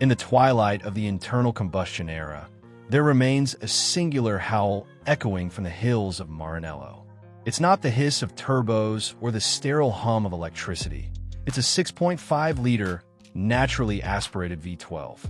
In the twilight of the internal combustion era, there remains a singular howl echoing from the hills of Maranello. It's not the hiss of turbos or the sterile hum of electricity. It's a 6.5-liter, naturally aspirated V12.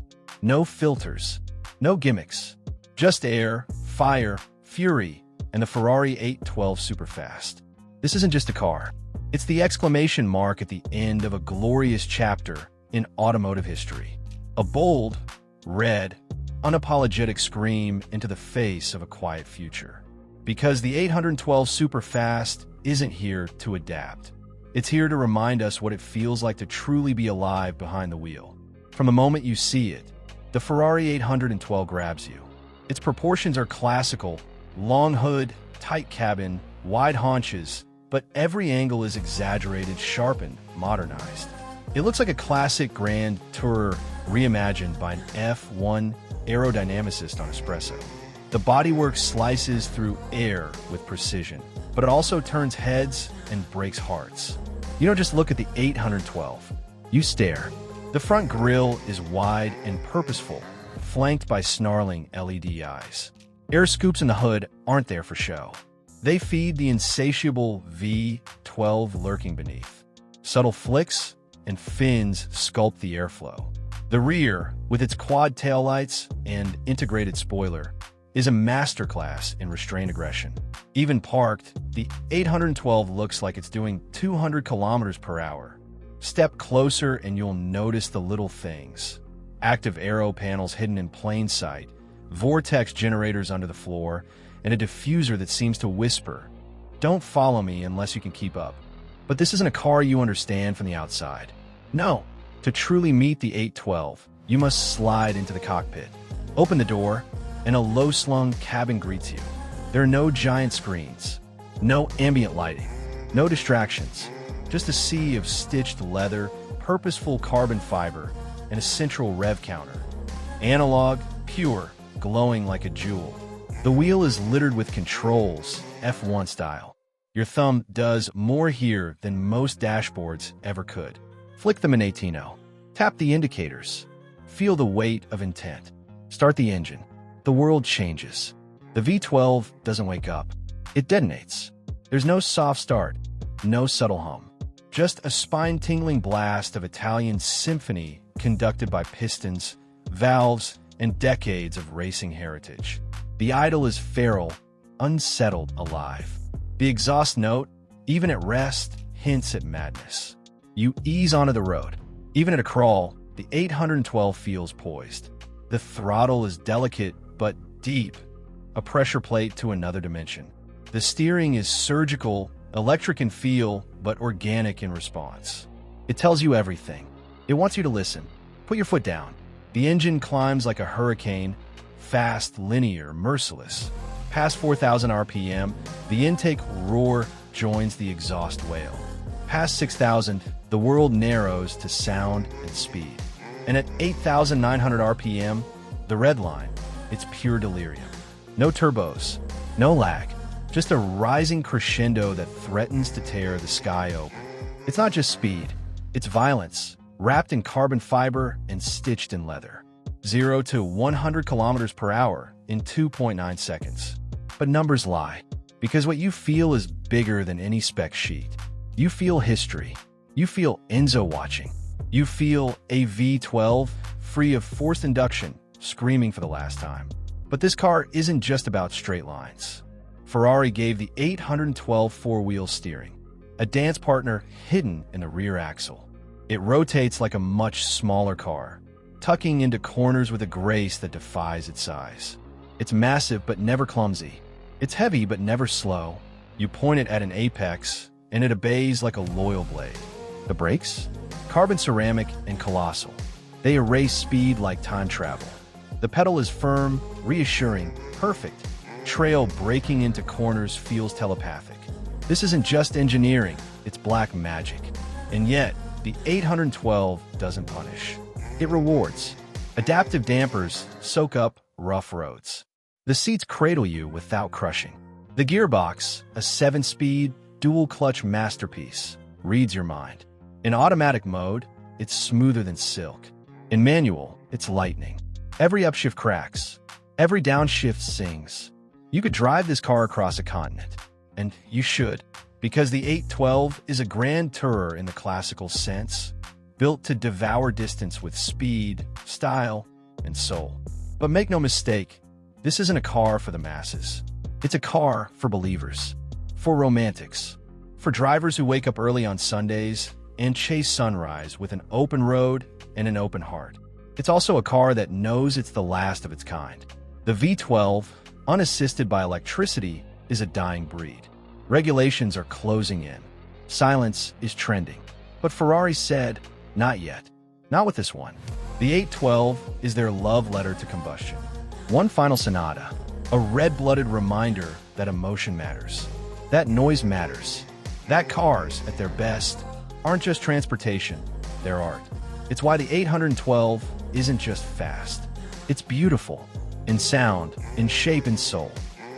No filters, no gimmicks, just air, fire, fury, and the Ferrari 812 Superfast. This isn't just a car. It's the exclamation mark at the end of a glorious chapter in automotive history. A bold, red, unapologetic scream into the face of a quiet future. Because the 812 Superfast isn't here to adapt. It's here to remind us what it feels like to truly be alive behind the wheel. From the moment you see it, the Ferrari 812 grabs you. Its proportions are classical, long hood, tight cabin, wide haunches, but every angle is exaggerated, sharpened, modernized. It looks like a classic Grand Tourer reimagined by an F1 aerodynamicist on espresso. The bodywork slices through air with precision, but it also turns heads and breaks hearts. You don't just look at the 812, you stare. The front grille is wide and purposeful, flanked by snarling LED eyes. Air scoops in the hood aren't there for show. They feed the insatiable V12 lurking beneath. Subtle flicks and fins sculpt the airflow. The rear, with its quad taillights and integrated spoiler, is a masterclass in restrained aggression. Even parked, the 812 looks like it's doing 200 kilometers per hour. Step closer and you'll notice the little things. Active aero panels hidden in plain sight, vortex generators under the floor, and a diffuser that seems to whisper, "Don't follow me unless you can keep up." But this isn't a car you understand from the outside. No, to truly meet the 812, you must slide into the cockpit. Open the door, and a low-slung cabin greets you. There are no giant screens, no ambient lighting, no distractions, just a sea of stitched leather, purposeful carbon fiber, and a central rev counter. Analog, pure, glowing like a jewel. The wheel is littered with controls, F1 style. Your thumb does more here than most dashboards ever could. Flick them in 18.0. Tap the indicators. Feel the weight of intent. Start the engine. The world changes. The V12 doesn't wake up. It detonates. There's no soft start, no subtle hum. Just a spine-tingling blast of Italian symphony conducted by pistons, valves, and decades of racing heritage. The idle is feral, unsettled, alive. The exhaust note, even at rest, hints at madness. You ease onto the road. Even at a crawl, the 812 feels poised. The throttle is delicate but deep, a pressure plate to another dimension. The steering is surgical, electric in feel, but organic in response. It tells you everything. It wants you to listen. Put your foot down. The engine climbs like a hurricane, fast, linear, merciless. Past 4,000 RPM, the intake roar joins the exhaust wail. Past 6,000, the world narrows to sound and speed. And at 8,900 RPM, the red line, it's pure delirium. No turbos, no lag, just a rising crescendo that threatens to tear the sky open. It's not just speed, it's violence, wrapped in carbon fiber and stitched in leather. 0 to 100 kilometers per hour in 2.9 seconds. But numbers lie, because what you feel is bigger than any spec sheet. You feel history. You feel Enzo watching. You feel a V12 free of forced induction, screaming for the last time. But this car isn't just about straight lines. Ferrari gave the 812 four-wheel steering, a dance partner hidden in the rear axle. It rotates like a much smaller car, tucking into corners with a grace that defies its size. It's massive but never clumsy. It's heavy but never slow. You point it at an apex, and it obeys like a loyal blade. The brakes? Carbon ceramic and colossal. They erase speed like time travel. The pedal is firm, reassuring, perfect. Trail braking into corners feels telepathic. This isn't just engineering, it's black magic. And yet, the 812 doesn't punish. It rewards. Adaptive dampers soak up rough roads. The seats cradle you without crushing. The gearbox, a 7-speed, dual-clutch masterpiece, reads your mind. In automatic mode, it's smoother than silk. In manual, it's lightning. Every upshift cracks. Every downshift sings. You could drive this car across a continent. And you should, because the 812 is a grand tourer in the classical sense, built to devour distance with speed, style, and soul. But make no mistake, this isn't a car for the masses. It's a car for believers, for romantics, for drivers who wake up early on Sundays and chase sunrise with an open road and an open heart. It's also a car that knows it's the last of its kind. The V12, unassisted by electricity, is a dying breed. Regulations are closing in. Silence is trending. But Ferrari said, not yet. Not with this one. The 812 is their love letter to combustion. One final sonata, a red-blooded reminder that emotion matters, that noise matters, that cars, at their best, aren't just transportation, they're art. It's why the 812 isn't just fast. It's beautiful, in sound, in shape and soul.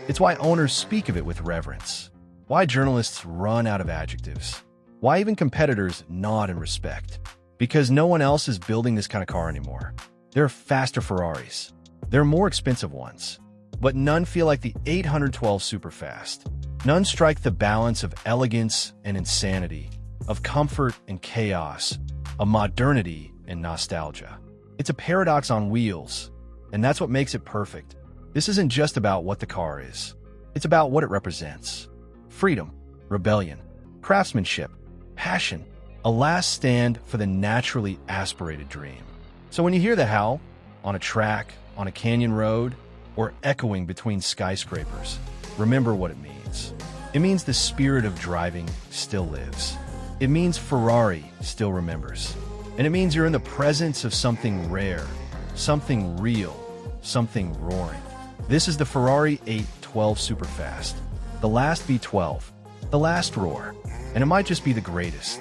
It's why owners speak of it with reverence. Why journalists run out of adjectives. Why even competitors nod in respect. Because no one else is building this kind of car anymore. There are faster Ferraris. There are more expensive ones. But none feel like the 812 Superfast. None strike the balance of elegance and insanity, of comfort and chaos, of modernity and nostalgia. It's a paradox on wheels, and that's what makes it perfect. This isn't just about what the car is. It's about what it represents. Freedom, rebellion, craftsmanship, passion, a last stand for the naturally aspirated dream. So when you hear the howl, on a track, on a canyon road, or echoing between skyscrapers, remember what it means. It means the spirit of driving still lives. It means Ferrari still remembers. And it means you're in the presence of something rare, something real, something roaring. This is the Ferrari 812 Superfast, the last V12, the last roar, and it might just be the greatest.